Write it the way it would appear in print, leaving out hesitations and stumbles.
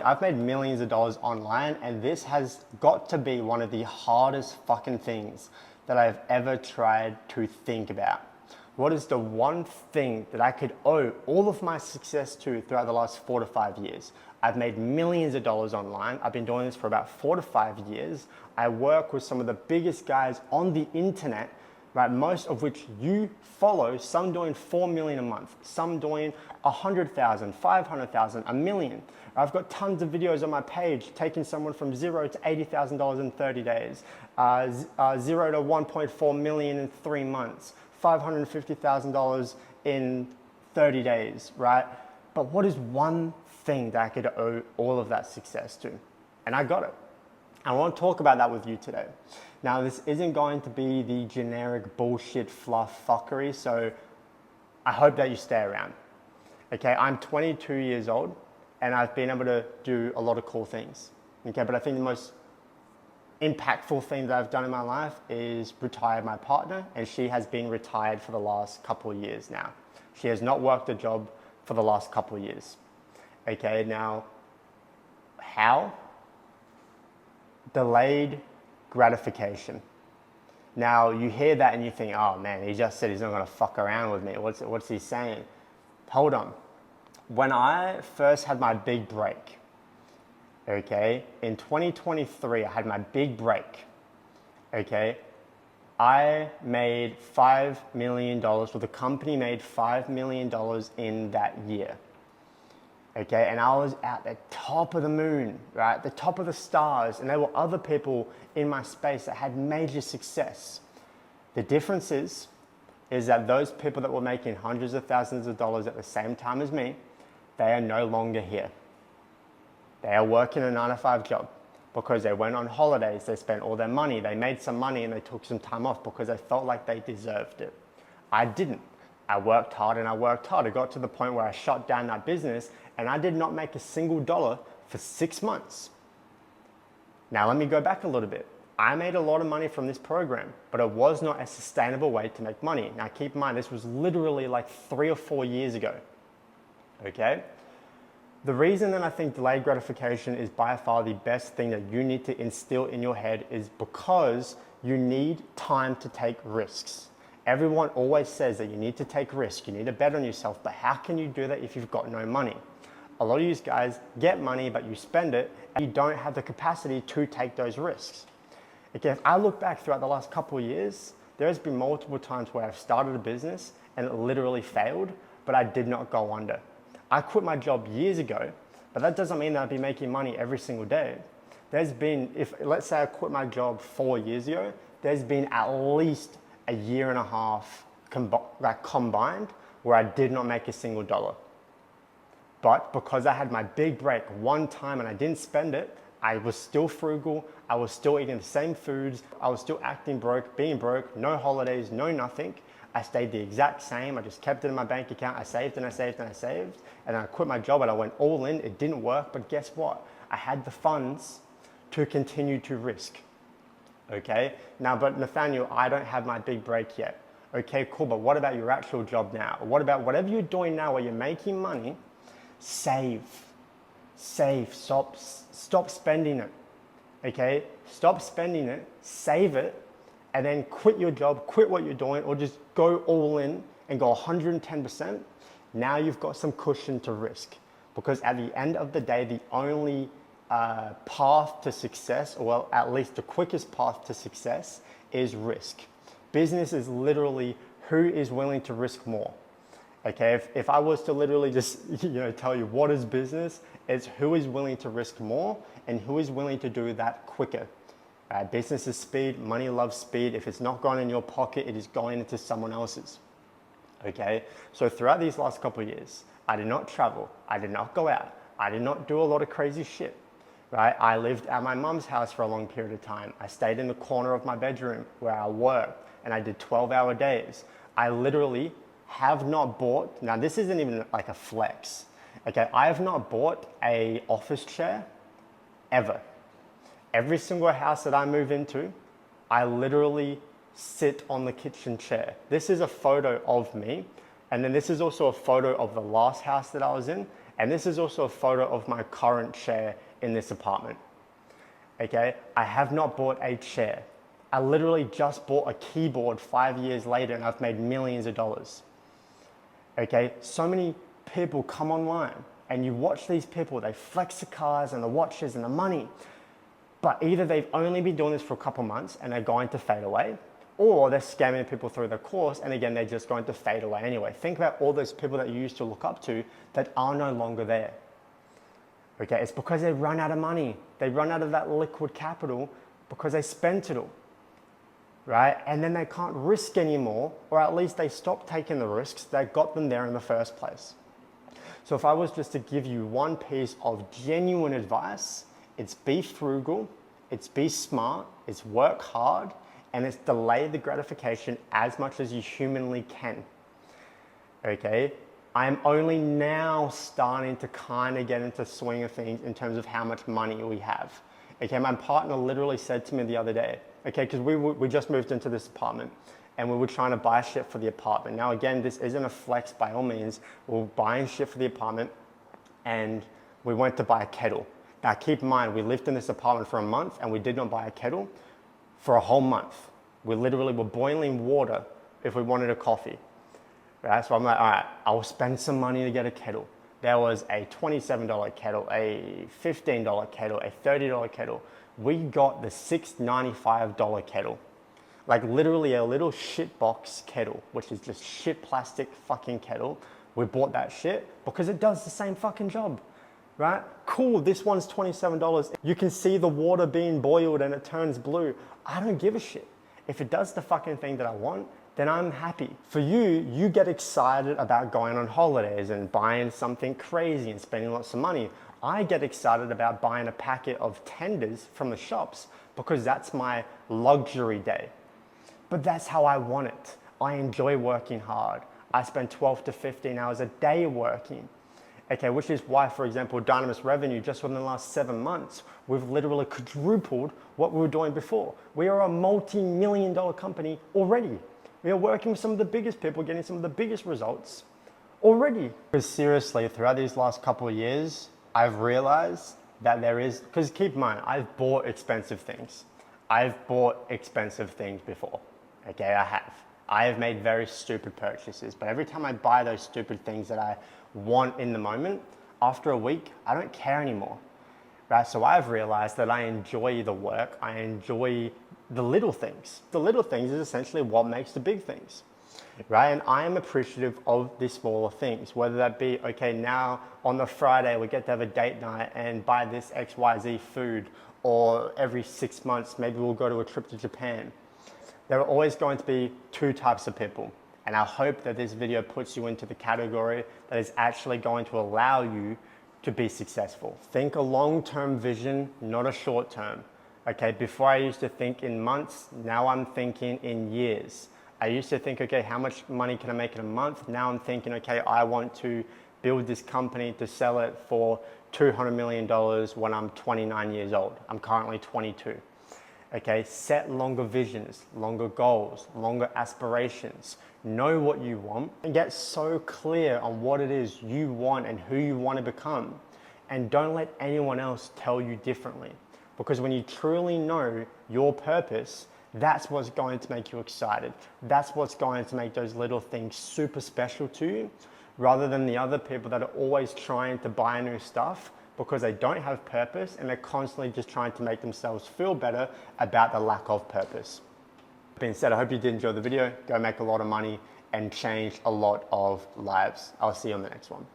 I've made millions of dollars online, and this has got to be one of the hardest fucking things that I've ever tried to think about. What is the one thing that I could owe all of my success to throughout the last 4 to 5 years? I've made millions of dollars online. I've been doing this for about 4 to 5 years. I work with some of the biggest guys on the internet, right? Most of which you follow, some doing 4 million a month, some doing 100,000, 500,000, a million. I've got tons of videos on my page taking someone from $0 to $80,000 in 30 days, 0 to 1.4 million in 3 months, $550,000 in 30 days, right? But what is one thing that I could owe all of that success to? And I got it. I want to talk about that with you today. Now, this isn't going to be the generic bullshit fluff fuckery, so I hope that you stay around. Okay, I'm 22 years old and I've been able to do a lot of cool things. Okay, but I think the most impactful thing that I've done in my life is retire my partner, and she has been retired for the last couple of years now. She has not worked a job for the last couple of years. Okay, now, how? Delayed gratification. Now, you hear that and you think, oh man, he just said he's not gonna fuck around with me. What's he saying? Hold on. When I first had my big break, okay, in 2023, I had my big break, okay, I made $5 million, or the company made $5 million in that year, okay, and I was at the top of the moon, right, the top of the stars, and there were other people in my space that had major success. The difference is that those people that were making hundreds of thousands of dollars at the same time as me, they are no longer here. They are working a 9-to-5 job because they went on holidays, they spent all their money, they made some money and they took some time off because they felt like they deserved it. I didn't. I worked hard and I worked hard. It got to the point where I shut down that business and I did not make a single dollar for 6 months. Now let me go back a little bit. I made a lot of money from this program, but it was not a sustainable way to make money. Now keep in mind, this was literally like 3 or 4 years ago, okay? The reason that I think delayed gratification is by far the best thing that you need to instill in your head is because you need time to take risks. Everyone always says that you need to take risks, you need to bet on yourself, but how can you do that if you've got no money? A lot of you guys get money, but you spend it and you don't have the capacity to take those risks. Okay, if I look back throughout the last couple of years, there's been multiple times where I've started a business and it literally failed, but I did not go under. I quit my job years ago, but that doesn't mean that I'd be making money every single day. There's been, let's say I quit my job 4 years ago, there's been at least a year and a half combined where I did not make a single dollar. But because I had my big break one time and I didn't spend it, I was still frugal, I was still eating the same foods, I was still acting broke, being broke, no holidays, no nothing. I stayed the exact same. I just kept it in my bank account. I saved and I saved and I saved. And I quit my job and I went all in. It didn't work, but guess what? I had the funds to continue to risk. Okay? Now, but Nathaniel, I don't have my big break yet. Okay, cool, but what about your actual job now? What about whatever you're doing now where you're making money? Save. Save. Stop spending it. Okay? Stop spending it. Save it. And then quit your job, quit what you're doing, or just go all in and go 110%, now you've got some cushion to risk. Because at the end of the day, the only path to success, or well, at least the quickest path to success, is risk. Business is literally who is willing to risk more. Okay, if I was to literally just tell you what is business, it's who is willing to risk more and who is willing to do that quicker. Business is speed, money loves speed. If it's not going in your pocket, it is going into someone else's. Okay, so throughout these last couple of years, I did not travel, I did not go out, I did not do a lot of crazy shit, right? I lived at my mom's house for a long period of time. I stayed in the corner of my bedroom where I worked and I did 12-hour days. I literally have not bought, now this isn't even like a flex, okay? I have not bought an office chair ever. Every single house that I move into, I literally sit on the kitchen chair. This is a photo of me. And then this is also a photo of the last house that I was in. And this is also a photo of my current chair in this apartment. Okay, I have not bought a chair. I literally just bought a keyboard 5 years later and I've made millions of dollars. Okay, so many people come online and you watch these people, they flex the cars and the watches and the money, but either they've only been doing this for a couple months and they're going to fade away, or they're scamming people through the course and again, they're just going to fade away anyway. Think about all those people that you used to look up to that are no longer there. Okay, it's because they run out of money. They run out of that liquid capital because they spent it all, right? And then they can't risk anymore, or at least they stop taking the risks that got them there in the first place. So if I was just to give you one piece of genuine advice, it's be frugal, it's be smart, it's work hard, and it's delay the gratification as much as you humanly can, okay? I'm only now starting to kind of get into the swing of things in terms of how much money we have. Okay, my partner literally said to me the other day, okay, because we just moved into this apartment and we were trying to buy shit for the apartment. Now again, this isn't a flex by all means. We were buying shit for the apartment and we went to buy a kettle. Now keep in mind, we lived in this apartment for a month and we did not buy a kettle for a whole month. We literally were boiling water if we wanted a coffee. Right? So I'm like, all right, I'll spend some money to get a kettle. There was a $27 kettle, a $15 kettle, a $30 kettle. We got the $6.95 kettle. Like literally a little shit box kettle, which is just shit plastic fucking kettle. We bought that shit because it does the same fucking job, right? Cool, this one's $27. You can see the water being boiled and it turns blue. I don't give a shit. If it does the fucking thing that I want, then I'm happy. For you, you get excited about going on holidays and buying something crazy and spending lots of money. I get excited about buying a packet of tenders from the shops because that's my luxury day. But that's how I want it. I enjoy working hard. I spend 12 to 15 hours a day working. Okay, which is why, for example, Dynamis revenue, just within the last 7 months, we've literally quadrupled what we were doing before. We are a multi-million-dollar company already. We are working with some of the biggest people, getting some of the biggest results already. Because seriously, throughout these last couple of years, I've realized that there is, because keep in mind, I've bought expensive things. I've bought expensive things before. Okay, I have. I have made very stupid purchases, but every time I buy those stupid things that I want in the moment, after a week, I don't care anymore. Right? So I've realized that I enjoy the work. I enjoy the little things. The little things is essentially what makes the big things, right? And I am appreciative of the smaller things, whether that be, okay, now on the Friday, we get to have a date night and buy this XYZ food, or every 6 months, maybe we'll go to a trip to Japan. There are always going to be two types of people. And I hope that this video puts you into the category that is actually going to allow you to be successful. Think a long-term vision, not a short-term. Okay, before I used to think in months, now I'm thinking in years. I used to think, okay, how much money can I make in a month? Now I'm thinking, okay, I want to build this company to sell it for $200 million when I'm 29 years old. I'm currently 22. Okay, set longer visions, longer goals, longer aspirations. Know what you want and get so clear on what it is you want and who you want to become. And don't let anyone else tell you differently. Because when you truly know your purpose, that's what's going to make you excited. That's what's going to make those little things super special to you, rather than the other people that are always trying to buy new stuff because they don't have purpose and they're constantly just trying to make themselves feel better about the lack of purpose. That being said, I hope you did enjoy the video. Go make a lot of money and change a lot of lives. I'll see you on the next one.